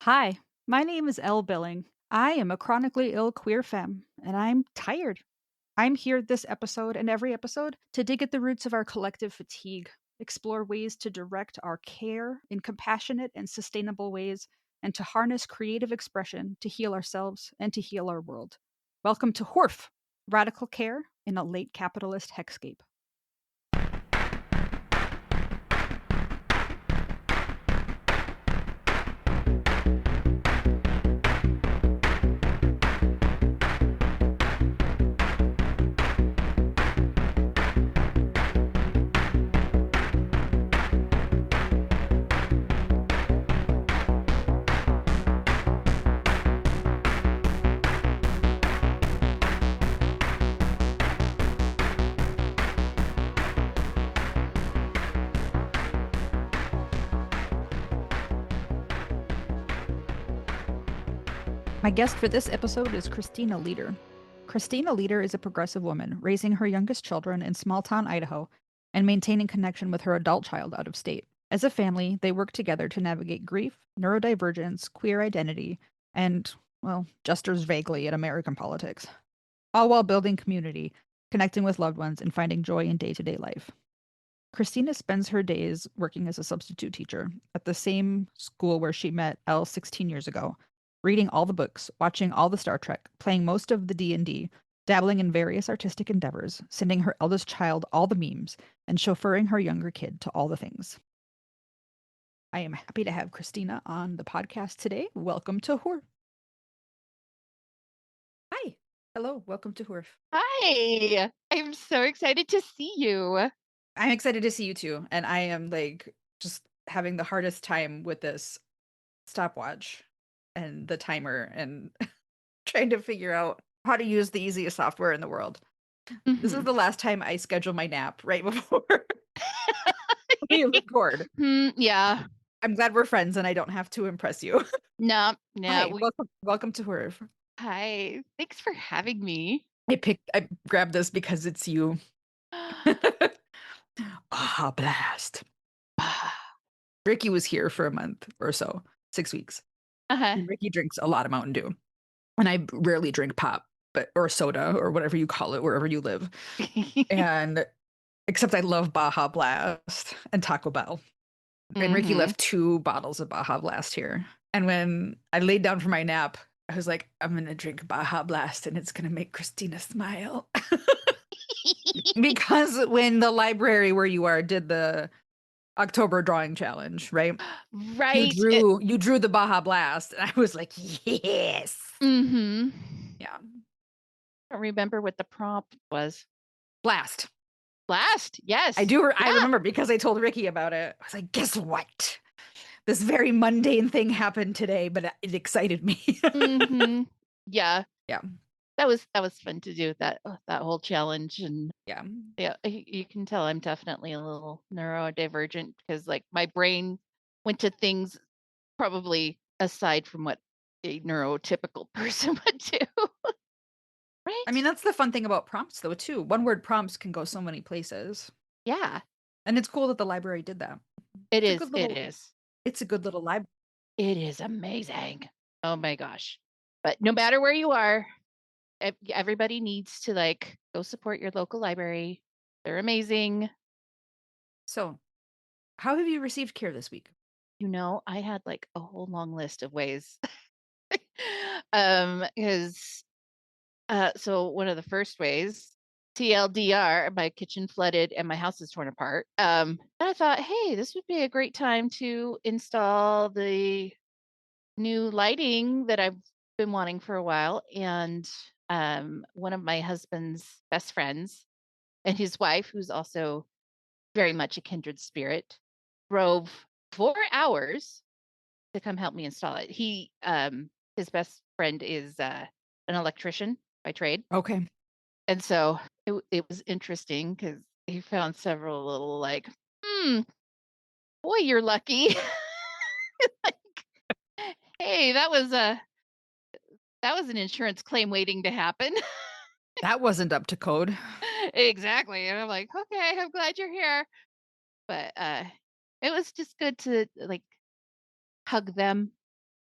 Hi, my name is Elle Billing. I am a chronically ill queer femme, and I'm tired. I'm here this episode and every episode to dig at the roots of our collective fatigue, explore ways to direct our care in compassionate and sustainable ways, and to harness creative expression to heal ourselves and to heal our world. Welcome to Hoorf, Radical Care in a Late Capitalist Hexscape. My guest for this episode is Kristina Leader. Kristina Leader is a progressive woman raising her youngest children in small town Idaho and maintaining connection with her adult child out of state. As a family, they work together to navigate grief, neurodivergence, queer identity, and, well, gestures vaguely at American politics, all while building community, connecting with loved ones, and finding joy in day to day life. Kristina spends her days working as a substitute teacher at the same school where she met Elle 16 years ago, reading all the books, watching all the Star Trek, playing most of the D&D, dabbling in various artistic endeavors, sending her eldest child all the memes, and chauffeuring her younger kid to all the things. I am happy to have Kristina on the podcast today. Welcome to Hoorf. Hi. Hello. Welcome to Hoorf. Hi, I'm so excited to see you. I'm excited to see you too. And I am just having the hardest time with this stopwatch and the timer and trying to figure out how to use the easiest software in the world. This is Mhm. the last time I schedule my nap right before we record. Yeah. I'm glad we're friends and I don't have to impress you. No, no, Hi, we welcome to Hoorf. hi. Thanks for having me. I grabbed this because it's you. Ah, blast. Ricki was here for a month or so, 6 weeks. Uh-huh. And Ricki drinks a lot of Mountain Dew. And I rarely drink pop, but or soda or whatever you call it wherever you live. And except I love Baja Blast and Taco Bell. And Ricki Mhm. left 2 bottles of Baja Blast here. And when I laid down for my nap, I was like, I'm gonna drink Baja Blast and it's gonna make Kristina smile. Because when the library where you are did the October drawing challenge, right? Right. You drew the Baja Blast, and I was like, yes. Mhm. Yeah. I don't remember what the prompt was. Blast. Last? Yes. I Yeah. remember because I told Ricki about it. I was like, guess what? This very mundane thing happened today, but it excited me. Mhm. Yeah. Yeah. That was fun to do that whole challenge. And Yeah. yeah, you can tell I'm definitely a little neurodivergent because, like, my brain went to things probably aside from what a neurotypical person would do, I mean, right? that's the fun thing about prompts though, too. One word prompts can go so many places. Yeah, And it's cool that the library did that. it It's a is, good it little is. it's a good little library. It is amazing. Oh my gosh. But no matter where you are, everybody needs to, like, go support your local library. They're amazing. So, how have you received care this week? I had, like, a whole long list of ways. 'Cause so one of the first ways, TLDR, my kitchen flooded and my house is torn apart. And I thought, hey, this would be a great time to install the new lighting that I've been wanting for a while. And one of my husband's best friends and his wife, who's also very much a kindred spirit, drove 4 hours to come help me install it. His best friend is an electrician by trade. Okay. And so it was interesting because he found several little, like, "Hmm, boy, you're lucky." Like, "Hey, that was an insurance claim waiting to happen." That wasn't up to code. Exactly, and I'm like, "Okay, I'm glad you're here." But, it was just good to, like, hug them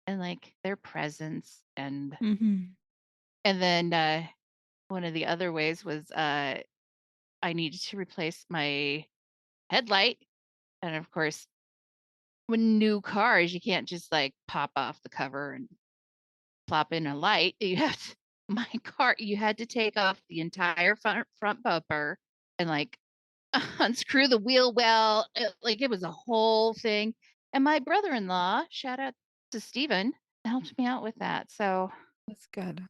and like their presence. Mm-hmm. And then one of the other ways was I needed to replace my headlight. And of course, when new cars, you can't just like pop off the cover and plop in a light. You have to, my car, you had to take off the entire front bumper and like unscrew the wheel well. Like it was a whole thing. And my brother-in-law, shout out to Steven, helped me out with that. So That's good.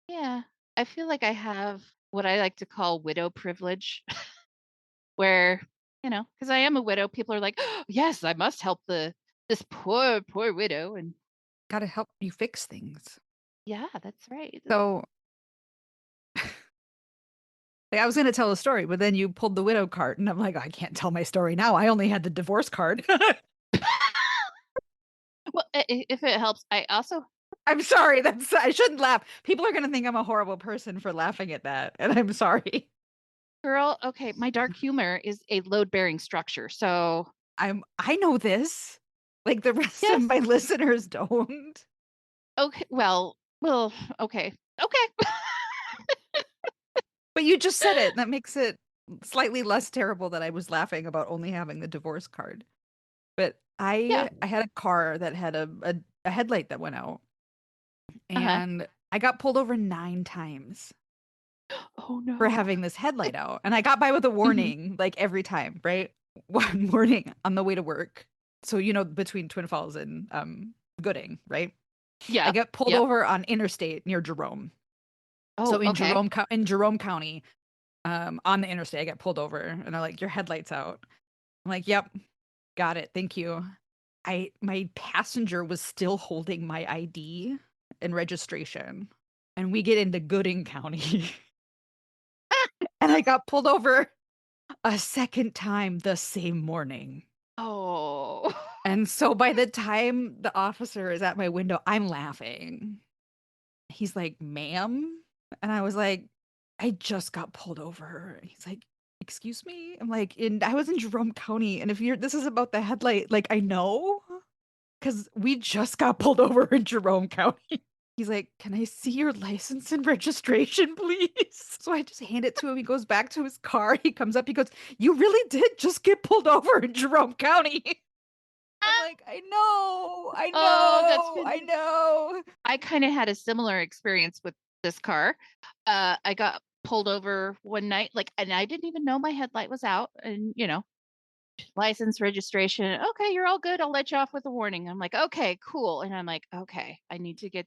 yeah, I feel like I have what I like to call widow privilege, where, because I am a widow, people are like, oh, yes, I must help this poor widow. And Gotta help you fix things. yeah, that's right. So like, I was gonna tell a story, but then you pulled the widow card, and I'm like, I can't tell my story now. I only had the divorce card. Well, if it helps, I also, I'm sorry. I shouldn't laugh. People are gonna think I'm a horrible person for laughing at that, and I'm sorry. girl, okay, my dark humor is a load-bearing structure. So I know this. Like the rest of yes, my listeners don't. okay, well, okay, okay. But you just said it. And that makes it slightly less terrible that I was laughing about only having the divorce card. But Yeah. I had a car that had a headlight that went out, Uh-huh. and I got pulled over 9 times Oh for no. having this headlight out. And I got by with a Mhm. warning like every time, right? One warning on the way to work. So, between Twin Falls and Gooding, right? I Yeah. got pulled Yep. over on interstate near Jerome. So Oh, okay. In Jerome County, on the interstate, I got pulled over and they're like, your headlight's out. I'm like, yep, got it. Thank you. My passenger was still holding my ID and registration. And we get into Gooding County. And I got pulled over a second time the same morning. Oh. And so by the time the officer is at my window, I'm laughing. He's like, ma'am? And I was like, I just got pulled over. He's like, excuse me? I'm like, I was in Jerome County. And if this is about the headlight, like, I know, because we just got pulled over in Jerome County. He's like, can I see your license and registration, please? So I just hand it to him. He goes back to his car. He comes up. He goes, you really did just get pulled over in Jerome County. I'm like, Oh, that's I been know. I kind of had a similar experience with this car. I got pulled over one night, like, and I didn't even know my headlight was out. And license, registration. Okay, you're all good. I'll let you off with a warning. I'm like, okay, cool. And I'm like, okay, I need to get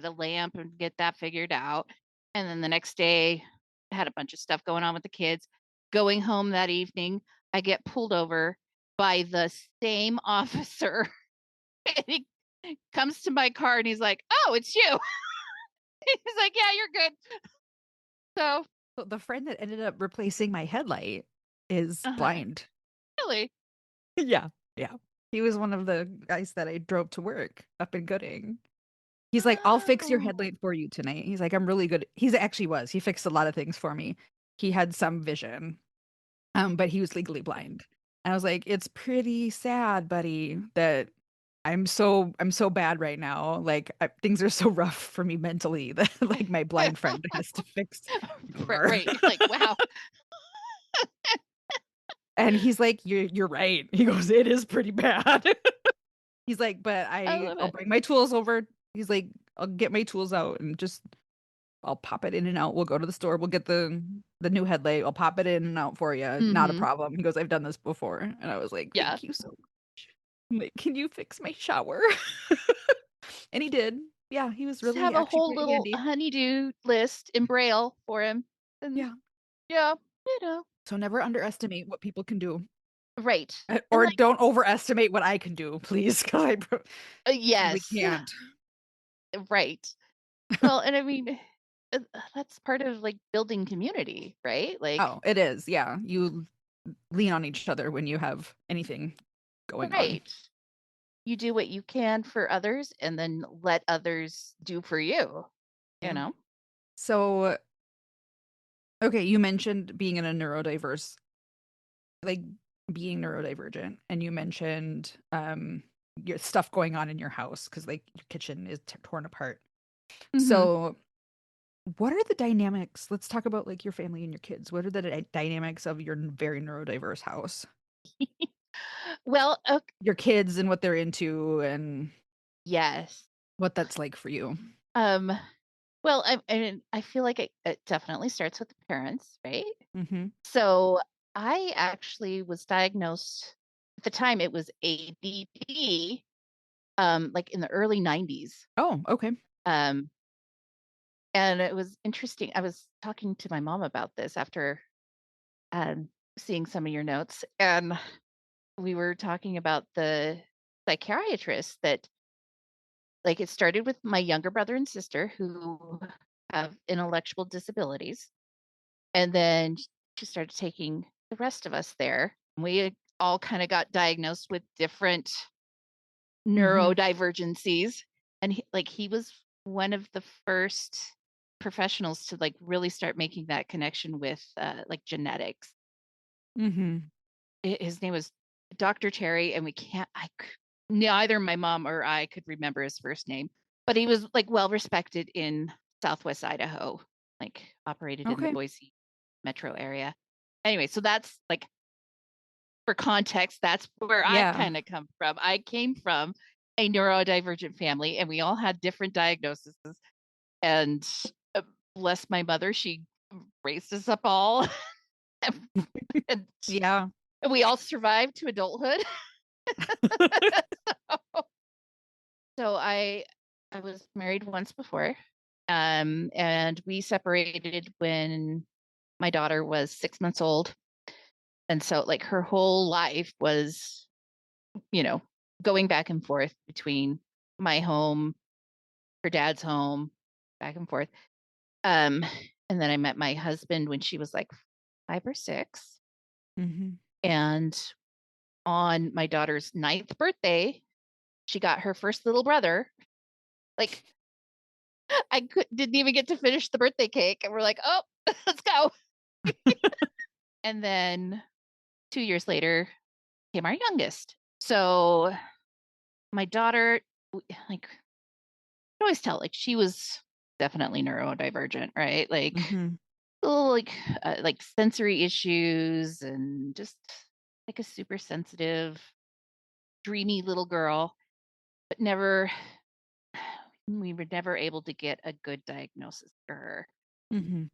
a lamp and get that figured out. And then the next day, I had a bunch of stuff going on with the kids. Going home that evening, I get pulled over by the same officer. And he comes to my car and he's like, oh, it's you. He's like, yeah, you're good. So, So the friend that ended up replacing my headlight is uh-huh. blind. Really? Yeah. Yeah. He was one of the guys that I drove to work up in Gooding. He's like, I'll fix your Oh. headlight for you tonight. He's like, I'm really good. He's actually was. He fixed a lot of things for me. He had some vision, but he was legally blind. And I was like, it's pretty sad, buddy, that I'm so bad right now. Like things are so rough for me mentally that like my blind friend has to fix the car. Right. You're like, wow. And he's like, you're right. He goes, it is pretty bad. He's like, but I love I'll it. bring my tools over. He's like, I'll get my tools out and just I'll pop it in and out. We'll go to the store. We'll get the new headlight. I'll pop it in and out for you. Not a Mm-hmm. problem. He goes, I've done this before. And I was like, Yeah. thank you so much. I'm like, can you fix my shower? And he did. Yeah, he was Just really have a actually whole pretty little handy. honeydew list in Braille for him. And Yeah. yeah, you know. So never underestimate what people can do. Right. And Or like, don't overestimate what I can do, please, because I probably yes. can't. Right. Well, and I mean, that's part of like building community, right? Like, Oh, it is. Yeah. You lean on each other when you have anything going on. right. You do what you can for others and then let others do for you, you Yeah. know? So, okay, you mentioned being in a neurodiverse, like being neurodivergent, and you mentioned your stuff going on in your house because like your kitchen is torn apart. Mhm. So what are the dynamics? Let's talk about like your family and your kids. What are the dynamics of your very neurodiverse house? Well, Your kids and what they're into and yes. what that's like for you. Um, well, I feel like it definitely starts with the parents, right? Mhm. So I actually was diagnosed at the time it was ADD, like in the early 90s. Oh, okay. Um, and it was interesting. I was talking to my mom about this after um, seeing some of your notes, and we were talking about the psychiatrist that, like, it started with my younger brother and sister who have intellectual disabilities. And then she started taking the rest of us there. We all kind of got diagnosed with different Mhm. neurodivergencies. And he was one of the first professionals to like really start making that connection with like genetics. Mhm. His name was Dr. Terry, and we can't, neither my mom or I could remember his first name, but he was like well respected in Southwest Idaho, like operated in the Okay. Boise metro area. Anyway, so that's like for context, that's where I Yeah. kind of come from. I came from a neurodivergent family, and we all had different diagnoses. And uh, bless my mother, she raised us up all, and Yeah. we all survived to adulthood. So I was married once before, and we separated when my daughter was 6 months old, and so like her whole life was, you know, going back and forth between my home, her dad's home, back and forth. Um, and then I met my husband when she was like 5 or 6, Mhm. and on my daughter's ninth birthday, she got her first little brother. Like didn't even get to finish the birthday cake, and we're like, "Oh, let's go." And then 2 years later came our youngest. So my daughter, like, I always tell, like, she was definitely neurodivergent, right? Mhm. Little, like sensory issues and just like a super sensitive, dreamy little girl, but never, we were never able to get a good diagnosis for her. Mhm.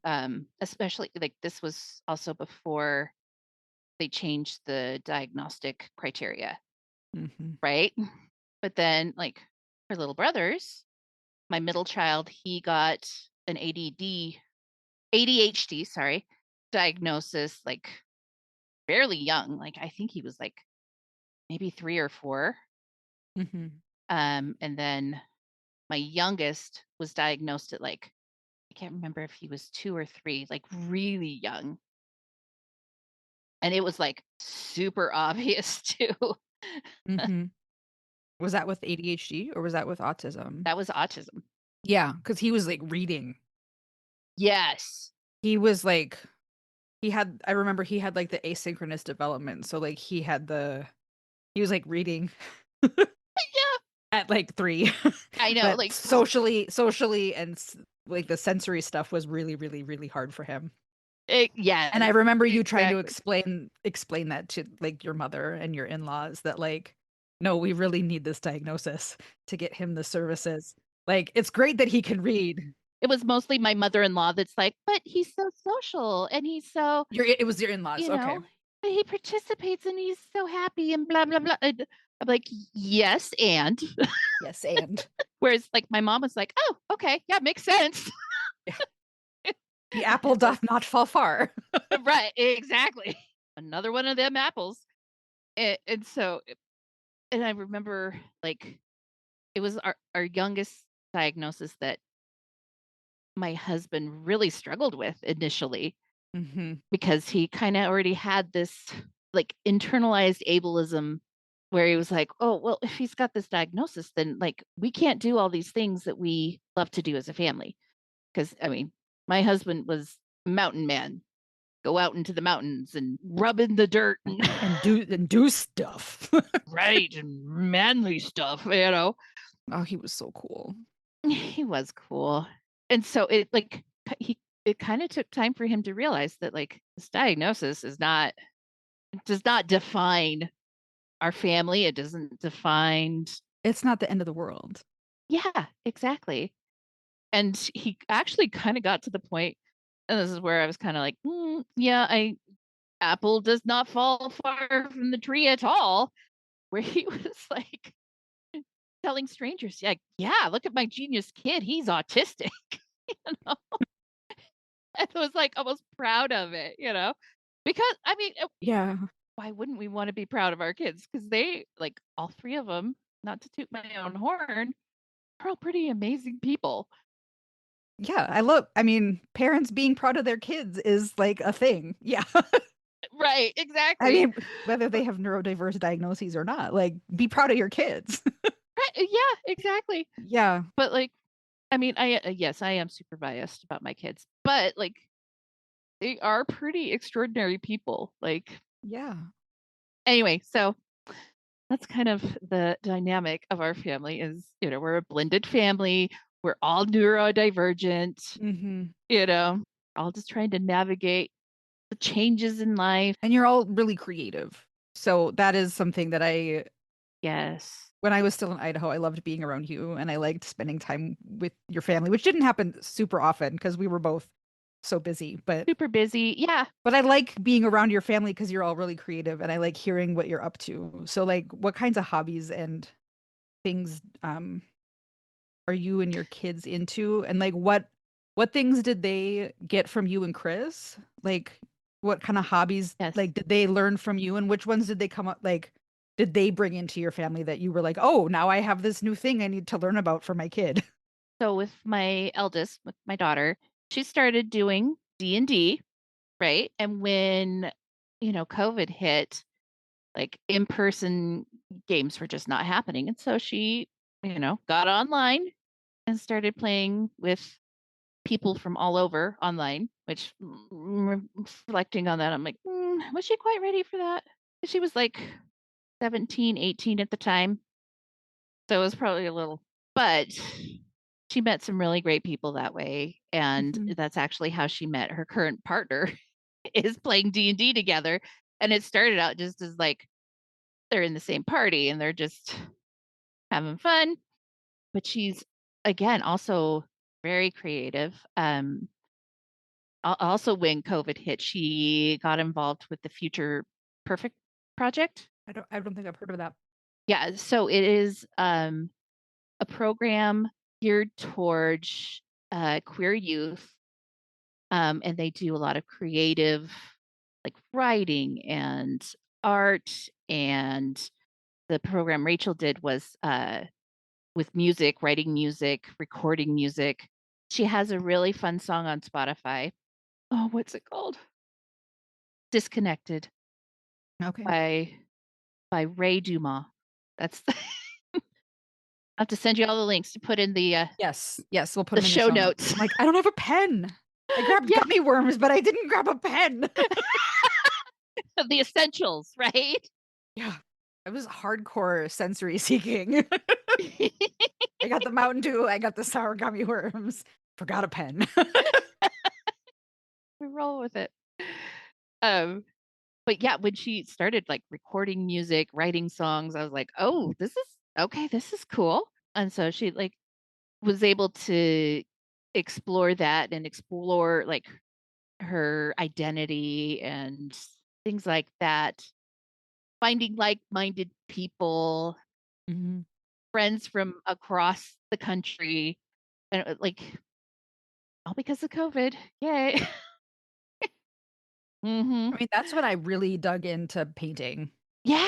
Especially like this was also before they changed the diagnostic criteria, Mhm. right? But then, like, her little brothers, my middle child, he got an ADHD, sorry, diagnosis, like fairly young. Like, I think he was like maybe 3 or 4. Mhm. And then my youngest was diagnosed at like, I can't remember if he was 2 or 3, like really young. And it was like super obvious too. Mhm. Was that with ADHD or was that with autism? That was autism. Yeah, because he was, like, reading. Yes. He was, like I remember he had, like, the asynchronous development, so, like, he was, like, reading Yeah. at, like, 3. I know. But Like, socially and like, the sensory stuff was really, really, really hard for him. And I yes, remember you trying to exactly. explain that to, like, your mother and your in-laws that, like, "No, we really need this diagnosis to get him the services." Like, it's great that he can read. It was mostly my mother-in-law that's like, "But he's so social and he's so, It was your in-laws, you okay. know, he participates and he's so happy and blah blah blah." And I'm like, "Yes, and." Yes, and Whereas like my mom was like, "Oh, okay, yeah, makes sense." yeah, the apple So doth not fall far. right, exactly. Another one of them apples. And so and I remember like it was our youngest diagnosis that my husband really struggled with initially, Mhm, because he kind of already had this like internalized ableism where he was like, "Oh, well, if he's got this diagnosis, then like we can't do all these things that we love to do as a family." Because I mean, my husband was a mountain man, go out into the mountains and rub in the dirt and do stuff. right, and manly stuff, you know. Oh, he was so cool. He was cool. And so it kind of took time for him to realize that like this diagnosis is not does not define our family. It doesn't define. It's not the end of the world. Yeah, exactly. And he actually kind of got to the point, and this is where I was kind of like, yeah, I apple does not fall far from the tree at all. Where he was like telling strangers, like, yeah, look at my genius kid. He's autistic. You know? And I was like almost proud of it, you know? Because I mean, Yeah. why wouldn't we want to be proud of our kids? Because they like all three of them, not to toot my own horn, are all pretty amazing people. Yeah, I mean, parents being proud of their kids is like a thing. Yeah. Right, I exactly. mean, whether they have neurodiverse diagnoses or not, like be proud of your kids. Right, yeah, exactly. Yeah. But like, I mean, I yes, I am super biased about my kids, but like they are pretty extraordinary people. Like Yeah. anyway, so that's kind of the dynamic of our family is, you know, we're a blended family. We're all neurodivergent, Mhm. you know, all just trying to navigate the changes in life. And you're all really creative. So that is something that Yes. when I was still in Idaho, I loved being around you and I liked spending time with your family, which didn't happen super often because we were both so busy. Super busy. Yeah. But I like being around your family because you're all really creative and I like hearing what you're up to. So like what kinds of hobbies and things are you and your kids into? And like what things did they get from you and Chris? Like what kind of hobbies Yes. like did they learn from you and which ones did they come up like did they bring into your family that you were like, "Oh, now I have this new thing I need to learn about for my kid." So with my eldest, with my daughter, she started doing D&D, right? And when, you know, COVID hit, like in-person games were just not happening. And so she, you know, got online and started playing with people from all over online, which reflecting on that, I'm like, was she quite ready for that? She was like 17, 18 at the time. So it was probably a little, but she met some really great people that way. And Mhm. that's actually how she met her current partner is playing D&D together. And it started out just as like they're in the same party and they're just having fun. But she's again also very creative. Also, when COVID hit, she got involved with the Future Perfect project. I don't think I've heard of that. Yeah, so it is a program geared towards queer youth, and they do a lot of creative, like writing and art. And the program Rachel did was with music, writing music, recording music. She has a really fun song on Spotify. Oh, what's it called? Disconnected Okay. by Ray Dumas. That's I have to send you all the links to put in Yes. Yes, we'll put the them in the show show notes. notes. I'm like, I don't have a pen. I grabbed Yeah, gummy worms, but I didn't grab a pen. the essentials, right? Yeah. I was hardcore sensory seeking. I got the Mountain Dew, I got the sour gummy worms. Forgot a pen. We roll with it. Um, but yeah, when she started like recording music, writing songs, I was like, "Oh, this is okay, this is cool." And so she like was able to explore that and explore like her identity and things like that. Finding like-minded people, Mhm. friends from across the country, and like all because of COVID. Yay. I Mhm. mean, that's when I really dug into painting. Like,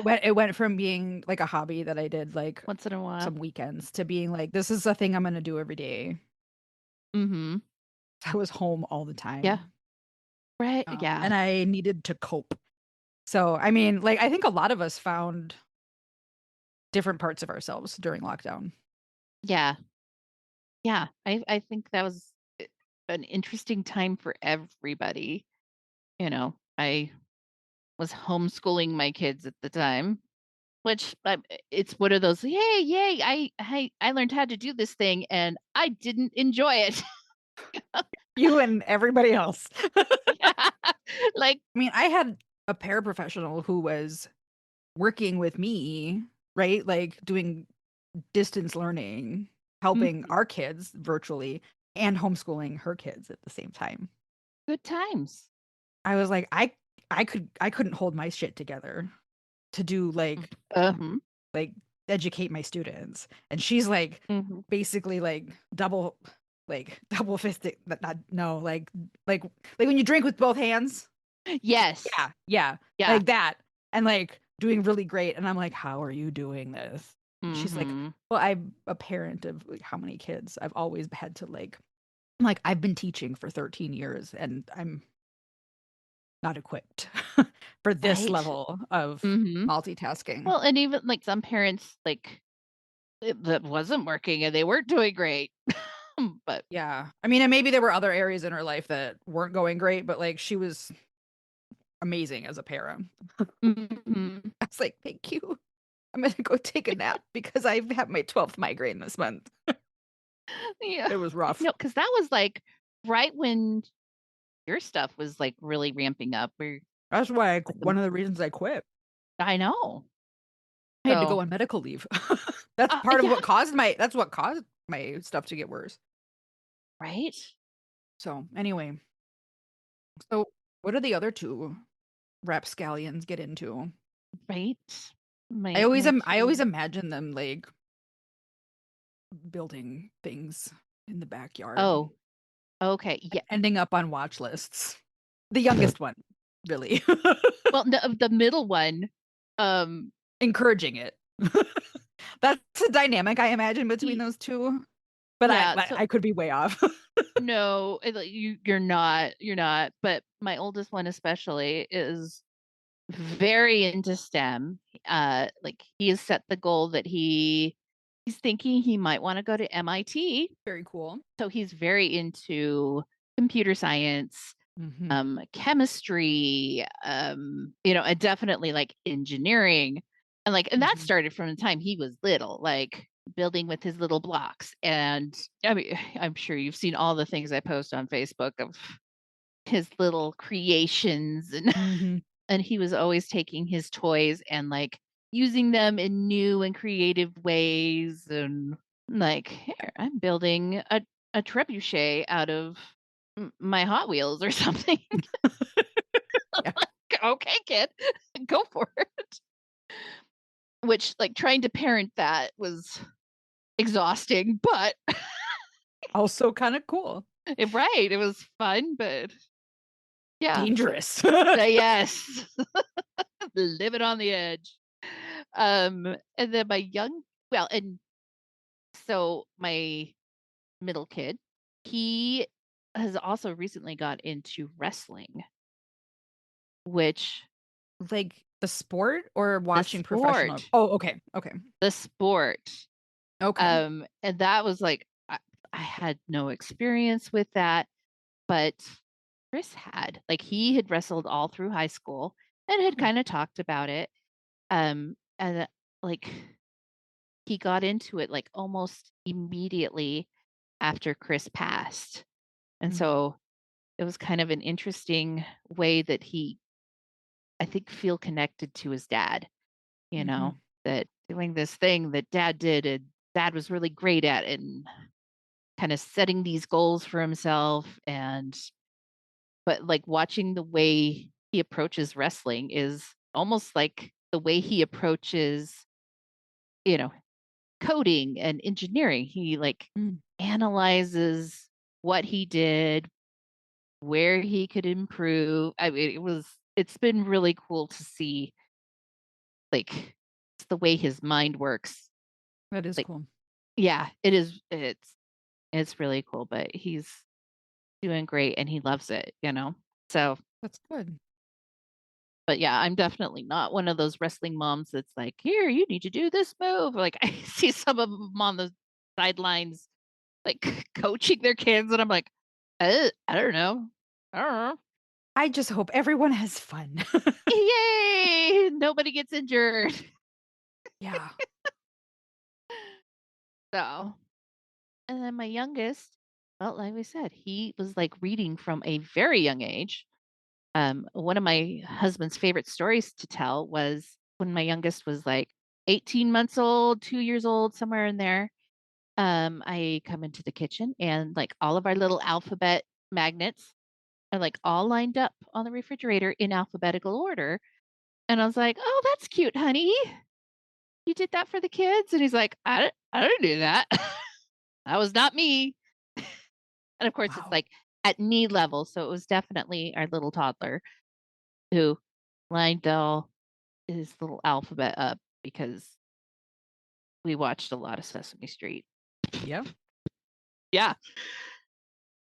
Yeah. it went from being, like, a hobby that I did, like, Once in a while. some weekends to being like, "This is a thing I'm gonna do every day." Mhm. I was home all the Yeah. time, Right. Yeah. and I needed to cope. So, I mean, like, I think a lot of us found different parts of ourselves during lockdown. Yeah. Yeah. I think that was an interesting time for everybody. I was homeschooling my kids at the time, which it's one of those, yay, yay! I learned how to do this thing, and I didn't enjoy it. You and everybody else. Yeah, like, I mean, I had a paraprofessional who was working with me, right? Like doing distance learning, helping mhm, our kids virtually and homeschooling her kids at the same time. good times. I was like, I couldn't hold my shit together to do Mhm, like educate my students. And she's like mhm. basically double fisted not no, like when you drink with both hands. Yes, Yeah, yeah, yeah, like that, and, like, doing really great, and I'm like, "How are you doing this?" She's like, mhm. "Well, I'm a parent of, like, how many kids? I've always had to, like" I'm like, "I've been teaching for 13 years, and I'm not equipped for this Right. level of Mhm. multitasking." Well, and even, like, some parents, like, that wasn't working and they weren't doing great. But Yeah. I mean, and maybe there were other areas in her life that weren't going great, but, like, she was amazing as a parent. mhm. I was like, "Thank you. I'm gonna go take a nap because I've had my 12th migraine this month." Yeah. It was rough. No, because that was, like, right when your stuff was, like, really ramping up where That's why like, one of the reasons I quit. I know. I had to go So, on medical leave. That's part of yeah, what caused my stuff to get worse. right? So, anyway, so what do the other 2 rapscallions get into? Right? My I always 2 imagine them, like, building things in the backyard, Oh, okay, yeah. ending up on watch lists. The youngest one, really. Well, the middle one, um, Encouraging it. That's a dynamic I imagine between y those 2, but yeah, so I could be way off. no, like, you're not, but my oldest one especially is very into STEM. Like, he has set the goal that he's thinking he might wanna go to MIT, Very cool. so he's very into computer science, Mhm, chemistry, and definitely, like, engineering, and that mhm. started from the time he was little, like, building with his little blocks, and, I mean, I'm sure you've seen all the things I post on Facebook of his little creations, and Mhm. and he was always taking his toys and, like, using them in new and creative ways, and, like, "Here, I'm building a trebuchet out of my Hot Wheels or something." Yeah. "Okay, kid, go for it." Which, like, trying to parent that was exhausting, but Also kinda cool. right, it was fun, but yeah, so Dangerous. yes, living on the edge. And then my young well, and so my middle kid, he has also recently got into wrestling, which Like, the sport or the watching professional sport Oh, okay, okay, the sport, okay. and that was like I had no experience with that, but Chris had. Like, he had wrestled all through high school and had Cool. kinda talked about it, and, like, he got into it, like, almost immediately after Chris passed, and Mm, so it was kind of an interesting way that he, I think, feel connected to his dad, mhm, that doing this thing that dad did and dad was really great at, and kinda setting these goals for himself, and but, like, watching the way he approaches wrestling is almost like the way he approaches, you know, coding and engineering. He, like, mm, analyzes what he did, where he could improve. I mean, it's been really cool to see, like, the way his mind works. that is Like, cool. yeah, it's really cool, but he's doing great and he loves it? So, That's good. but yeah, I'm definitely not one of those wrestling moms that's like, "Here, you need to do this move." Like, I see some of them on the sidelines, like, coaching their kids, and I'm like, I don't know. I don't know." I just hope everyone has fun. Yay! Nobody gets injured. Yeah. So, and then my youngest, well, like we said, he was like reading from a very young age. One of my husband's favorite stories to tell was when my youngest was like 18 months old, 2 years old, somewhere in there. I come into the kitchen and like all of our little alphabet magnets are like all lined up on the refrigerator in alphabetical order. And I was like, "Oh, that's cute, honey. You did that for the kids?" And he's like, I didn't do that. That was not me." And of course, it's Wow. like at knee level. So it was definitely our little toddler who lined all his little alphabet up because we watched a lot of Sesame Street. Yeah. Yeah.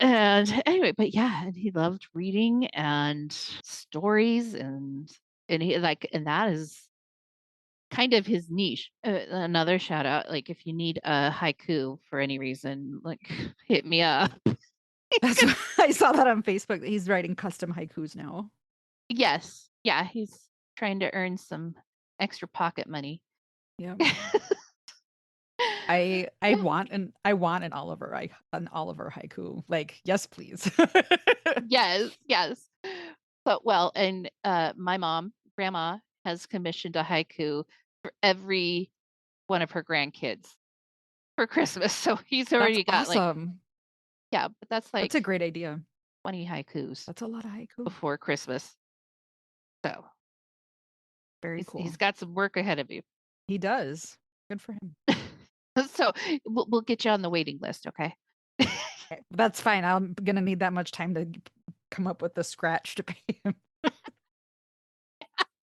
And anyway, but yeah, and he loved reading and stories and he like and that is kind of his niche. Another shout out, like if you need a haiku for any reason, like hit me up. That's what I saw that on Facebook that he's writing custom haikus now. Yes. Yeah, he's trying to earn some extra pocket money. Yeah. Yeah. I want an Oliver haiku. Like, yes, please. Yes, yes. But well, and my mom, grandma, has commissioned a haiku for every one of her grandkids for Christmas. So he's That's already got like, awesome. yeah, but that's That's a like great idea. 20 haikus That's a lot of haiku. before Christmas. So Very he's cool. got some work ahead of you. He does. Good for him. So we'll get you on the waiting list, okay? Okay, that's fine. I'm gonna need that much time to come up with the scratch to pay him.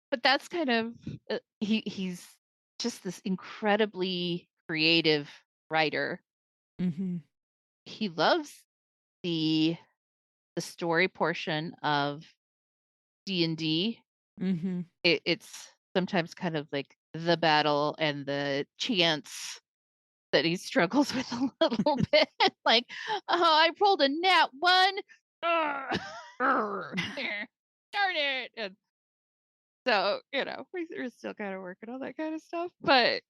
But that's kind of he's just this incredibly creative writer. Hmm. He loves the story portion of D&D. Hmm. It's sometimes kind of like the battle and the chance that he struggles with a little bit. Like, "Oh, I rolled a nat 1. Ugh, darn it." And so, we're still kinda working on that kinda stuff, but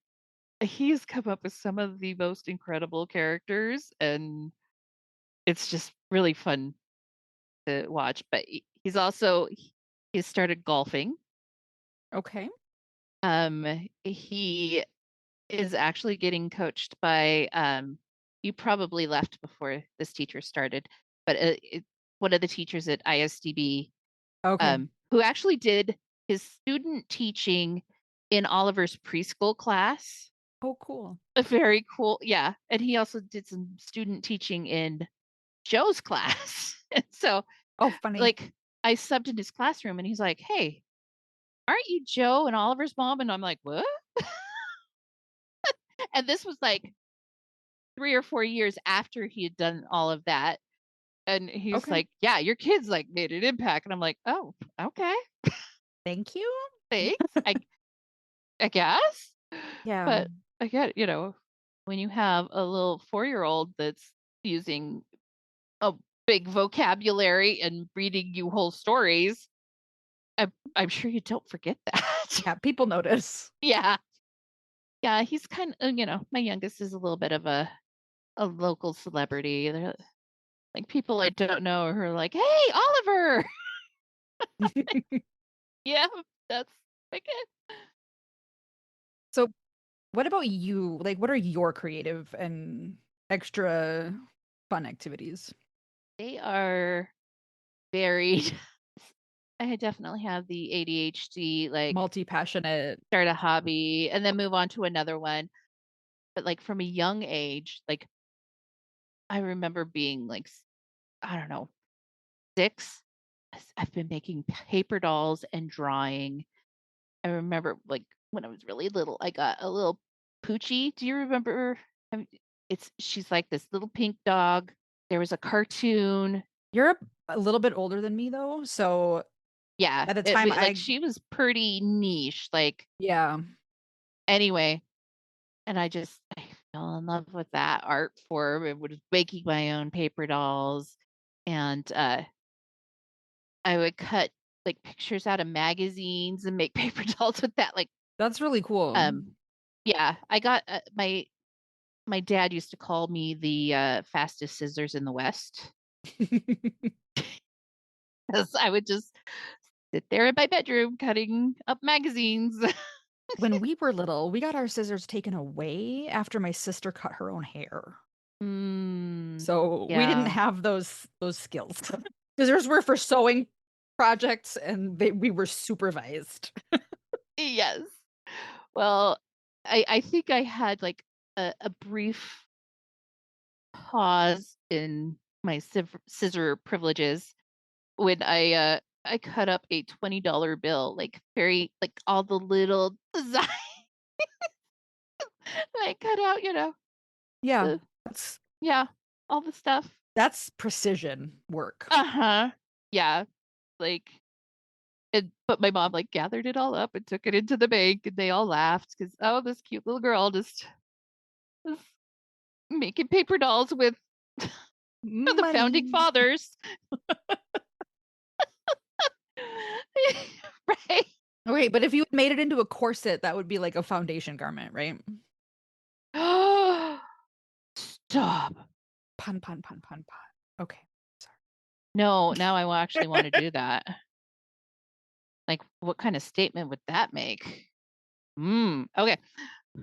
he's come up with some of the most incredible characters, and it's just really fun to watch, but he's also he started golfing. Okay. He is actually getting coached by, you probably left before this teacher started, but, one of the teachers at ISDB, Okay. who actually did his student teaching in Oliver's preschool class. Oh, cool. Very cool, yeah, and he also did some student teaching in Joe's class. And so, Oh, funny. like, I subbed in his classroom and he's like, "Hey, aren't you Joe and Oliver's mom?" And I'm like, "What?" And this was like 3 or 4 years after he had done all of that. And he's Okay. like, "Yeah, your kids, like, made an impact." And I'm like, "Oh, okay, Thank you. thanks, I guess." Yeah. But again, when you have a little 4-year-old that's using a big vocabulary and reading you whole stories, I'm sure you don't forget that. Yeah. People notice. Yeah. Yeah, he's my youngest is a little bit of a local celebrity. They're like people I don't know who are like, "Hey, Oliver." Yeah, that's like it. So, what about you? Like, what are your creative and extra fun activities? They are varied. I definitely have the ADHD, like Multi-passionate. start a hobby and then move on to another one. But like from a young age, like I remember being like, I don't know, 6. I've been making paper dolls and drawing. I remember like when I was really little, I got a little Poochie. Do you remember? I mean, she's like this little pink dog. There was a cartoon. You're a little bit older than me though, so Yeah, at the time like I she was pretty niche. Like yeah. anyway, and I fell in love with that art form and was making my own paper dolls. And I would cut, like, pictures out of magazines and make paper dolls with that, like, That's really cool. um yeah, I got, my dad used to call me the, fastest scissors in the West, 'cause I would just sit there in my bedroom cutting up magazines. When we were little, we got our scissors taken away after my sister cut her own hair. Mm, So we didn't yeah. have those skills. Scissors were for sewing projects and we were supervised. Yes. Well, I think I had, like, a brief pause in my scissor privileges when I cut up a $20 bill, like, very like, all the little design I cut out, Yeah, the that's yeah, all the stuff. that's precision work. Uh-huh. Yeah, like but my mom, like, gathered it all up and took it into the bank, and they all laughed because "Oh, this cute little girl just is making paper dolls with the founding Money. fathers." Right? Wait, but if you had made it into a corset, that would be like a foundation garment, right? Stop. Pun, pun, pun, pun, pun. Okay, sorry. No, now I actually wanna do that. Like, what kind of statement would that make? Okay.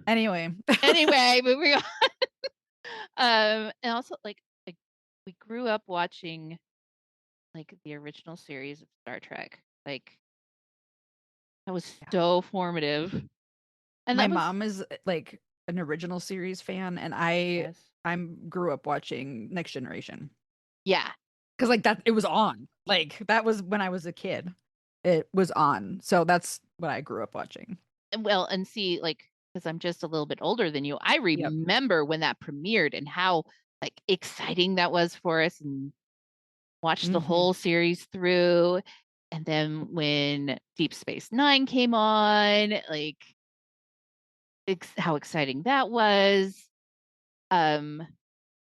Anyway, Anyway, moving on. And also, like, we grew up watching, like, the original series of Star Trek. Like, that was yeah. so formative. And My that was mom is like an original series fan, and I yes. I'm grew up watching Next Generation. Yeah. 'Cause, like, that it was on. Like, that was when I was a kid. It was on. So that's what I grew up watching. And well, and see, like, because 'cause I'm just a little bit older than you, I Yep. remember when that premiered and how, like, exciting that was for us and watched the Mhm. whole series through. And then when Deep Space Nine came on, like, how exciting that was. Um,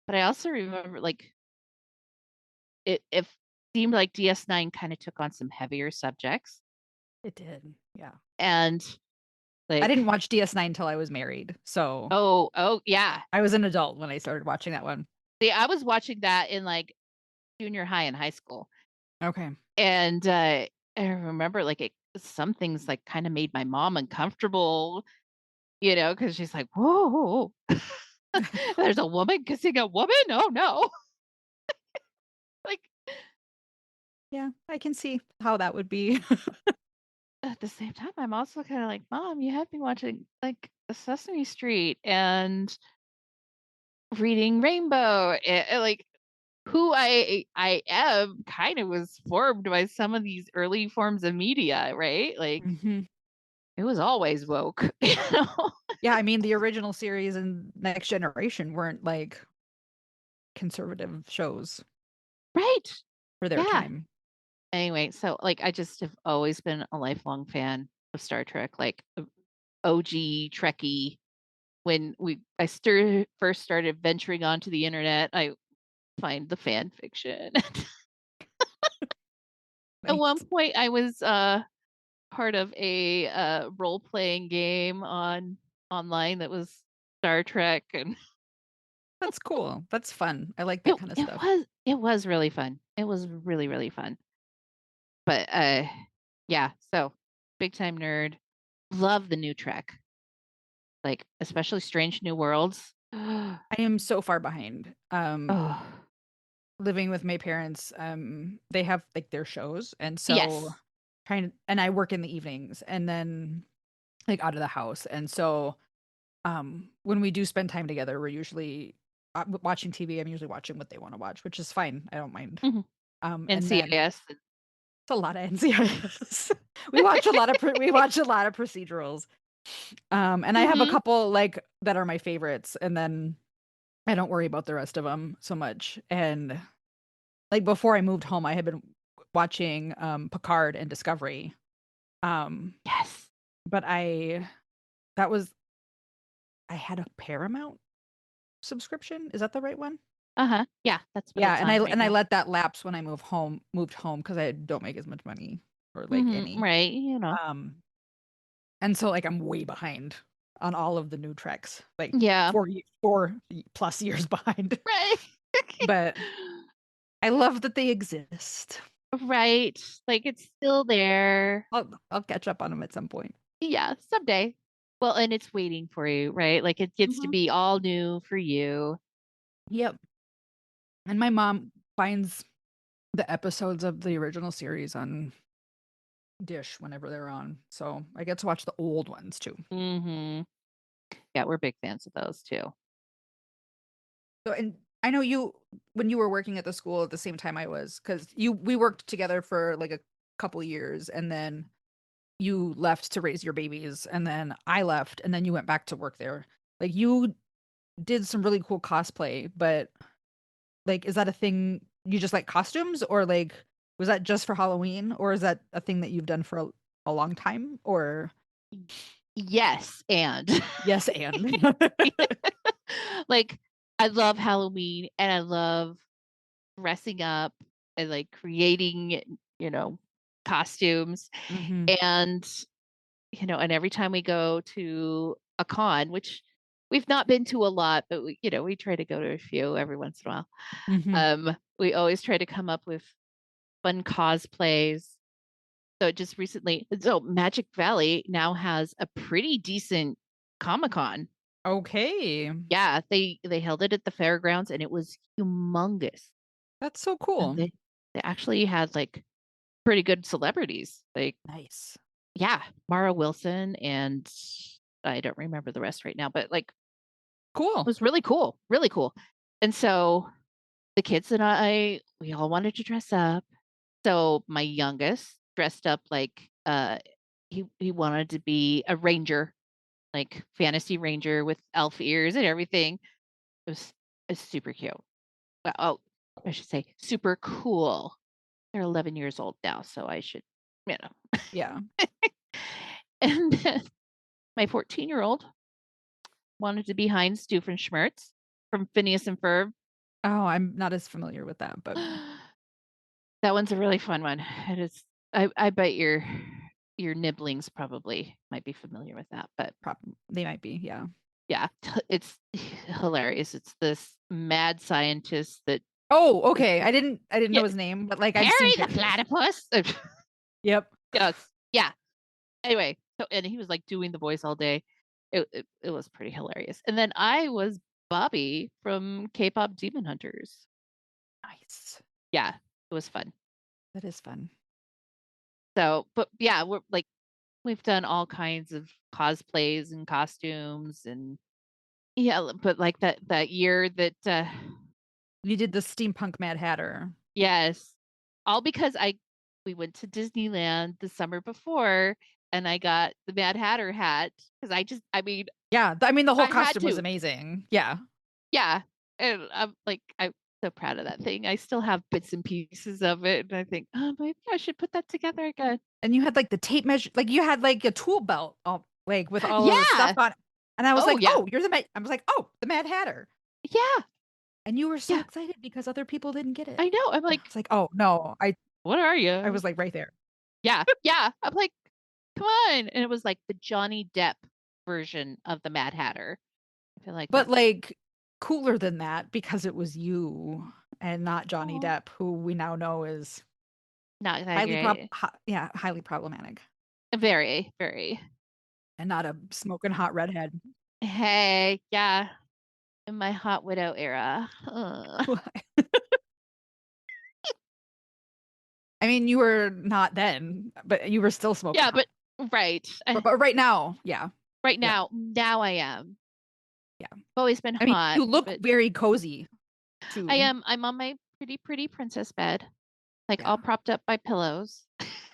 but I also remember, like, it seemed like DS9 kinda took on some heavier subjects, It did. Yeah. and, I didn't like watch DS9 until I was married, so oh, yeah. I was an adult when I started watching that one. See, I was watching that in, like, junior high and high school, Okay. and, I remember, like, some things, like, kinda made my mom uncomfortable, because she's like, "Whoa, there's a woman kissing a woman? Oh, no." Like, Yeah, I can see how that would be. at the same time, I'm also kinda like, "Mom, you have me watching, like, Sesame Street and reading Rainbow," like, who I am kinda was formed by some of these early forms of media, right? Like, Mhm. it was always woke, you know? Yeah, I mean, the original series and Next Generation weren't, like, conservative shows Right. for their Yeah. time. Anyway, so, like, I just have always been a lifelong fan of Star Trek, like, OG Trekkie. When I first started venturing onto the internet, I find the fan fiction. At one Nice. point, I was, part of a, role-playing game online that was Star Trek, and That's cool. That's fun. I like that it kinda it stuff. was it was really fun. It was really, really fun. But, yeah, so big time nerd. Love the new Trek, like, especially Strange New Worlds. I am so far behind. Oh, Living with my parents, they have, like, their shows, and so yes. and I work in the evenings and then, like, out of the house, and so, when we do spend time together, we're usually, watching TV. I'm usually watching what they wanna watch, which is fine. I don't mind. Mhm. And then NCIS. it's a lot of NCIS. We watch a lot of procedurals. And I have a Mhm. couple, like, that are my favorites, and then I don't worry about the rest of them so much, and, like, before I moved home, I had been watching, Picard and Discovery, um, Yes. but that was I had a Paramount subscription, is that the right one? Yeah, that's what Yeah, it's on right I now. let that lapse when I moved home because I don't make as much money or like any. Right, you know. Um, and so like I'm way behind on all of the new treks, like Yeah. 4+ years behind. Right. But I love that they exist. Right. Like it's still there. I'll catch up on them at some point. Yeah, someday. Well, and it's waiting for you, right? Like it gets to Mhm. be all new for you. Yep. And my mom finds the episodes of the original series on Dish whenever they're on. So I get to watch the old ones too. Hmm. Yeah, we're big fans of those too. So, and I know you, when you were working at the school at the same time I was, because we worked together for like a couple years, and then you left to raise your babies, and then I left, and then you went back to work there. Like you did some really cool cosplay, but like, is that a thing you just like costumes, or like was that just for Halloween, or is that a thing that you've done for a long time, or Yes, and yes, and like I love Halloween and I love dressing up and like creating, you know, costumes hmm and and every time we go to a con, which we've not been to a lot, but we try to go to a few every once in a while. hmm We always try to come up with fun cosplays. So Magic Valley now has a pretty decent Comic-Con. Okay, Yeah, they held it at the fairgrounds and it was humongous. that's so And cool. they actually had like pretty good celebrities. Like, Nice. yeah, Mara Wilson and I don't remember the rest right now, but like it Cool. was really cool, really cool. And so the kids and we all wanted to dress up. So my youngest dressed up like he wanted to be a ranger, like fantasy ranger with elf ears and everything. It was it's super cute. Well, oh, I should say super cool. They're 11 years old now, so I should, you know. Yeah. And then my 14-year-old wanted to be Heinz Doofenshmirtz from Phineas and Ferb. Oh, I'm not as familiar with that, but That one's a really fun one. It is. I bet your nibblings probably might be familiar with that, but they might be. Yeah. yeah, it's hilarious. It's this mad scientist that Oh, okay. I didn't yeah, know his name, but like I've seen Harry the pictures. platypus. Yep. Yes, yeah. Anyway, so and he was like doing the voice all day. It was pretty hilarious. And then I was Bobby from K-pop Demon Hunters. Nice. Yeah, it was fun. That is fun. So, but yeah, we've done all kinds of cosplays and costumes and yeah, but like that year that You did the steampunk Mad Hatter. yes, all because I we went to Disneyland the summer before and I got the Mad Hatter hat because I mean, Yeah, I mean the whole I had costume was to. amazing. Yeah. Yeah, and I'm so proud of that thing. I still have bits and pieces of it, and I think, "Oh, maybe I should put that together again." And you had like the tape measure, like you had like a tool belt, like with all of the stuff Yeah. on. And I was Oh, like, yeah. "Oh, you're the Mad." I was like, "Oh, the Mad Hatter." Yeah. And you were so Yeah. excited because other people didn't get it. I know. I'm And I like, was like, "Oh no, "What are I you?" was like right there." Yeah. Yeah. I'm like, "Come on." And it was like the Johnny Depp version of the Mad Hatter. I feel like But that's like cooler than that because it was you and not Johnny oh, Depp, who we now know is not that great. yeah, highly problematic Very, very. and not a smoking hot redhead. Hey, yeah, in my Hot Widow era. Ugh. I mean, you were not then, but you were still smoking Yeah, hot. but right. But right now, yeah. Right Yep. now I am. Yeah. I've always been I mean, hot, you look but very cozy I too. am I'm on my pretty princess bed, like, Yeah. all propped up by pillows.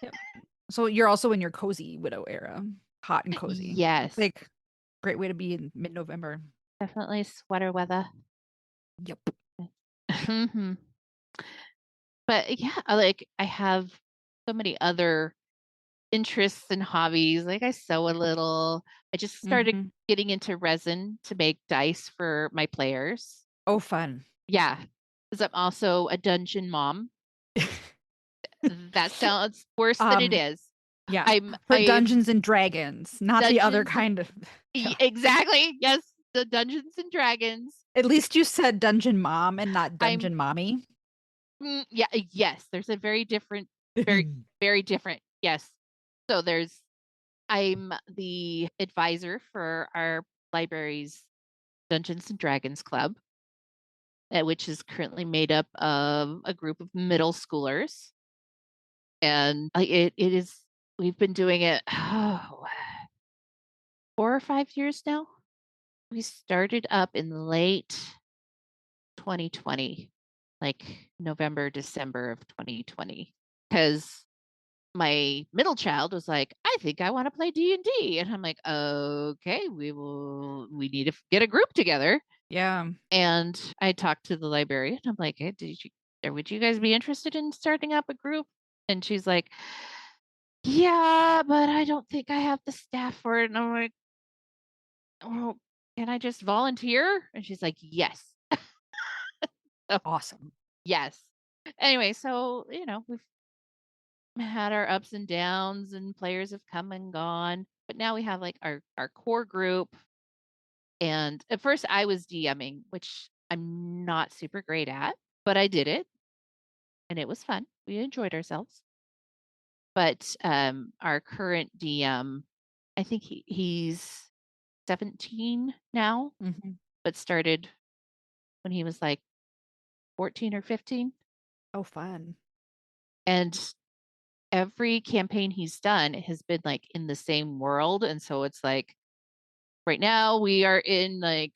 Yep. So you're also in your cozy widow era, hot and cozy. Yes, Like great way to be in mid-November. definitely sweater weather. Yep. Mhm. But, yeah, I have so many other interests and hobbies, like, I sew a little. I just started hmm getting into resin to make dice for my players. Oh, fun. Yeah, because I'm also a dungeon mom. That sounds worse than it Um, is. yeah, for I'm Dungeons and Dragons, not the other Dungeons kind of. Yeah. exactly, yes, the Dungeons and Dragons. At least you said Dungeon Mom and not I'm Dungeon Mommy. yeah, yes, there's a very different, very, very different. Yes. So I'm the advisor for our library's Dungeons and Dragons Club, which is currently made up of a group of middle schoolers. And it is, we've been doing it 4 or 5 years now. We started up in late 2020, like November, December of 2020, because my middle child was like, "I think I wanna play D&D," and I'm like, "Okay, we need to get a group together." Yeah. And I talked to the librarian. I'm like, "Hey, did you or would you guys be interested in starting up a group?" And she's like, "Yeah, but I don't think I have the staff for it." And I'm like, "Oh, can I just volunteer?" And she's like, "Yes." So, Awesome. yes. Anyway, so, we've had our ups and downs and players have come and gone, but now we have like our core group. And at first I was DMing, which I'm not super great at, but I did it and it was fun. We enjoyed ourselves. But our current DM, I think he's 17 now, Mhm. but started when he was like 14 or 15. Oh, fun. And every campaign he's done has been like in the same world. And so it's like right now we are in like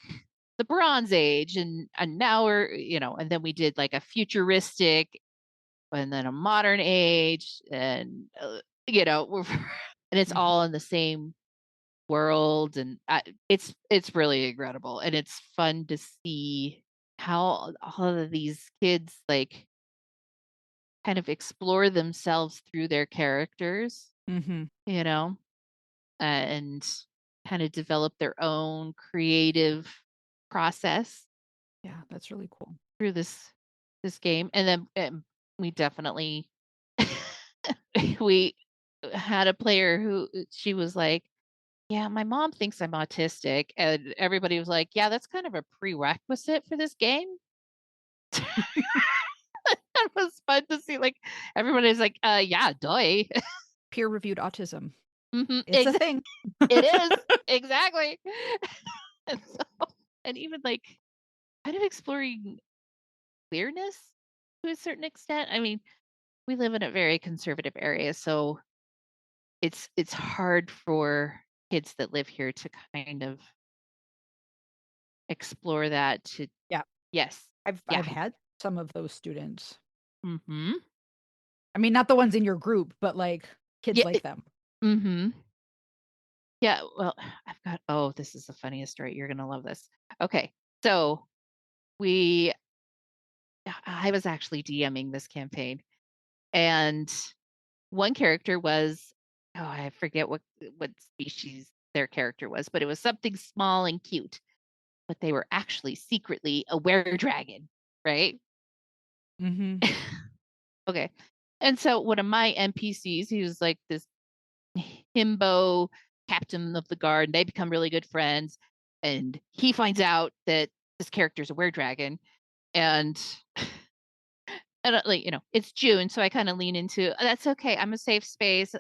the Bronze Age, and now we're, and then we did like a futuristic and then a modern age, and we're and it's Mhm. all in the same world, and it's really incredible, and it's fun to see how all of these kids like kind of explore themselves through their characters, Mhm. you know, and kind of develop their own creative process Yeah, that's really cool. through this game. And then we definitely we had a player who she was like, "Yeah, my mom thinks I'm autistic," and everybody was like, "Yeah, that's kind of a prerequisite for this game." It was fun to see, like, everybody's like, yeah, duh." Peer-reviewed autism. Mhm, It's a thing. it is, exactly. And so and even, like, kind of exploring queerness to a certain extent. I mean, we live in a very conservative area, so it's hard for kids that live here to kind of explore that to Yeah, yes. I've Yeah. had some of those students. Mhm. I mean, not the ones in your group, but, like, kids Yeah, like them. mhm. Yeah, well, this is the funniest story, you're gonna love this. Okay, so we I was actually DMing this campaign, and one character was I forget what species their character was, but it was something small and cute, but they were actually secretly a were-dragon, right? Mhm. Okay, and so one of my NPCs, he was like this himbo captain of the guard, and they become really good friends, and he finds out that this character's a were-dragon, and like, it's June, so I kinda lean into, "Oh, that's okay, I'm a safe space.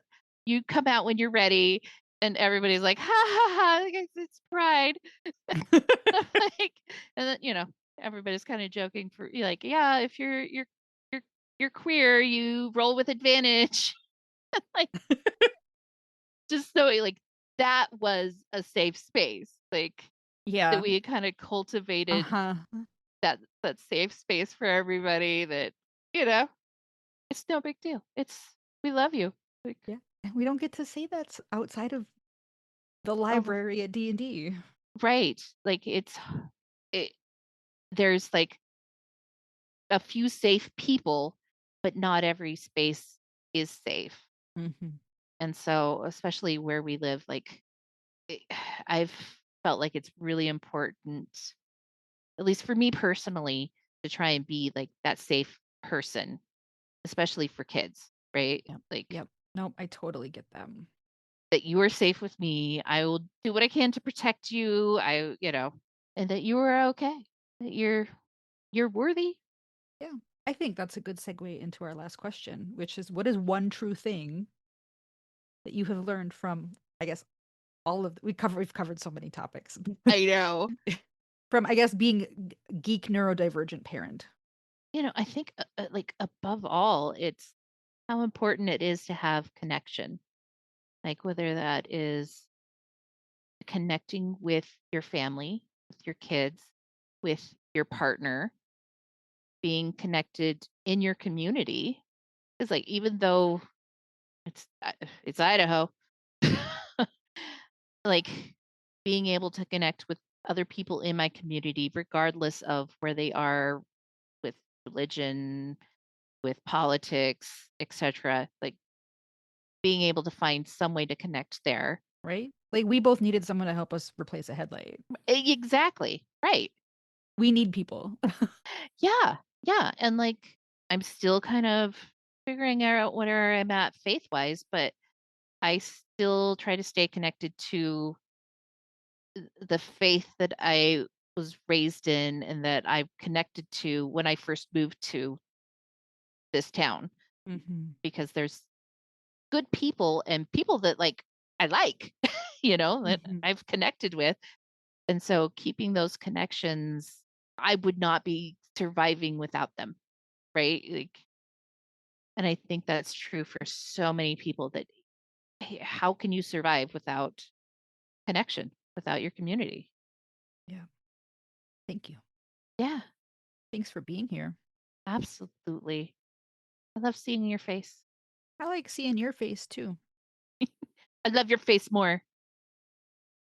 You come out when you're ready." And everybody's like, "Ha, ha, ha, like, it's pride." Like, and then, everybody's kinda joking for like, "Yeah, if you're you're queer, you roll with advantage." Like, just so, like, that was a safe space, like, that Yeah. we had kinda cultivated Uh-huh. that safe space for everybody that, you know it's no big deal. We love you. Like, Yeah, and we don't get to say that outside of the oh, library at D&D. right. Like it, there's like a few safe people, but not every space is safe. Mhm. And so, especially where we live, like it, I've felt like it's really important, at least for me personally. to try and be like that safe person, especially for kids, right? Yep. Like Yep. Nope. I totally get them. that you are safe with me. I will do what I can to protect you. And that you are okay. That you're worthy. Yeah. I think that's a good segue into our last question, which is what is one true thing that you have learned from, I guess, all of we've covered so many topics. I know. From, I guess, being geek neurodivergent parent. I think like above all, it's how important it is to have connection. Like whether that is connecting with your family, with your kids, with your partner, being connected in your community. It's like even though it's Idaho, like being able to connect with other people in my community, regardless of where they are with religion, with politics, etc. Like being able to find some way to connect there. Right? Like we both needed someone to help us replace a headlight. Exactly. Right. We need people. Yeah. Yeah. And like I'm still kind of figuring out where I'm at faith wise, but I still try to stay connected to the faith that I was raised in and that I've connected to when I first moved to this town Mhm. because there's good people and people that like I like, that Mhm. I've connected with. And so keeping those connections, I would not be surviving without them, right? Like, and I think that's true for so many people that hey, how can you survive without connection, without your community? Yeah. Thank you. Yeah, Thanks for being here. absolutely. I love seeing your face. I like seeing your face too. I love your face more.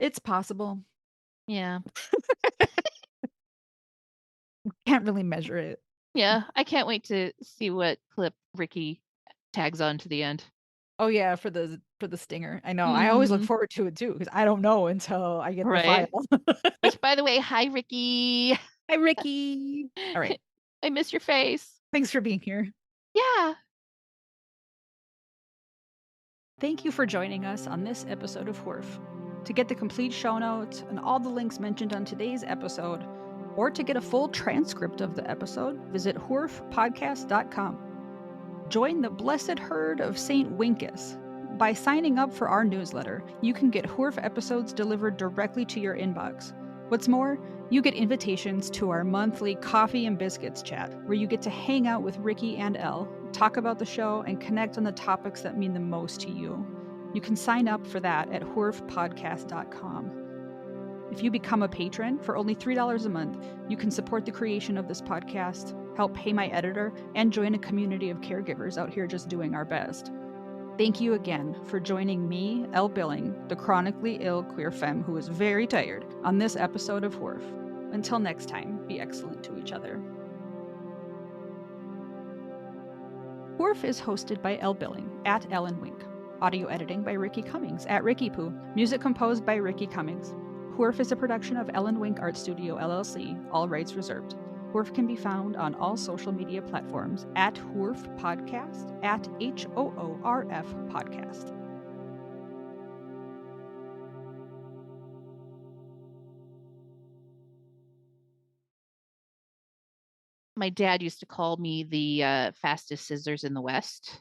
It's possible. Yeah. Can't really measure it. Yeah. I can't wait to see what clip Ricki tags on to the end. Oh yeah, for the stinger. I know. I always look Hmm. forward to it too because I don't know until I get the file. Right. Which, by the way, hi, Ricki. Hi, Ricki. All right. I miss your face. Thanks for being here. Yeah. Thank you for joining us on this episode of Hoorf. To get the complete show notes and all the links mentioned on today's episode, or to get a full transcript of the episode, visit hoorfpodcast.com. Join the blessed herd of St. Winkus. By signing up for our newsletter, you can get Hoorf episodes delivered directly to your inbox. What's more, you get invitations to our monthly Coffee and Biscuits Chat, where you get to hang out with Ricki and Elle, talk about the show, and connect on the topics that mean the most to you. You can sign up for that at hoorfpodcast.com. If you become a patron for only $3 a month, you can support the creation of this podcast, help pay my editor, and join a community of caregivers out here just doing our best. Thank you again for joining me, Elle Billing, the chronically ill queer femme who is very tired, on this episode of Hoorf. Until next time, be excellent to each other. Hoorf is hosted by Elle Billing at Ellen Wink. Audio editing by Ricki Cummings at Ricki Poo. Music composed by Ricki Cummings. Hoorf is a production of Ellen Wink Art Studio LLC, all rights reserved. Hoorf can be found on all social media platforms at Hoorf Podcast, at HOORF Podcast. My dad used to call me the fastest scissors in the West.